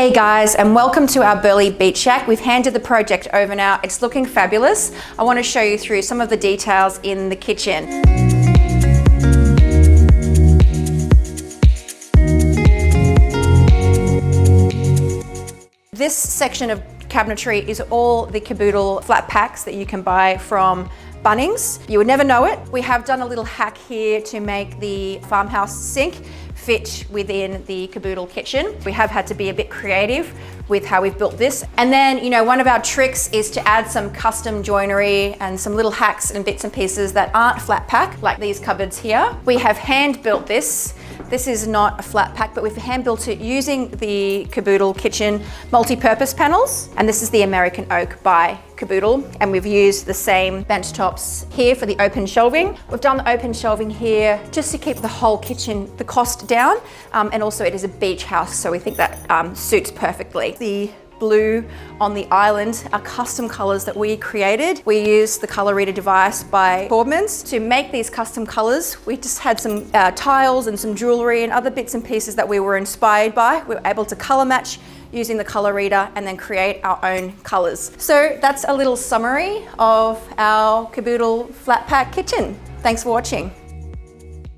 Hey guys, and welcome to our Burleigh Beach Shack. We've handed the project over now. It's looking fabulous. I want to show you through some of the details in the kitchen. This section of cabinetry is all the Kaboodle flat packs that you can buy from Bunnings. You would never know it. We have done a little hack here to make the farmhouse sink fit within the Kaboodle kitchen. We have had to be a bit creative with how we've built this. And then, one of our tricks is to add some custom joinery and some little hacks and bits and pieces that aren't flat pack, like these cupboards here. We have hand built this. This is not a flat pack, but we've hand built it using the Kaboodle kitchen multi-purpose panels. And this is the American Oak by Kaboodle. And we've used the same bench tops here for the open shelving. We've done the open shelving here just to keep the whole kitchen, the cost down. And also it is a beach house, so we think that suits perfectly. The blue on the island are custom colors that we created. We used the color reader device by Boardmans to make these custom colors. We just had some tiles and some jewelry and other bits and pieces that we were inspired by. We were able to color match using the color reader and then create our own colors. So that's a little summary of our Kaboodle flat pack kitchen. Thanks for watching.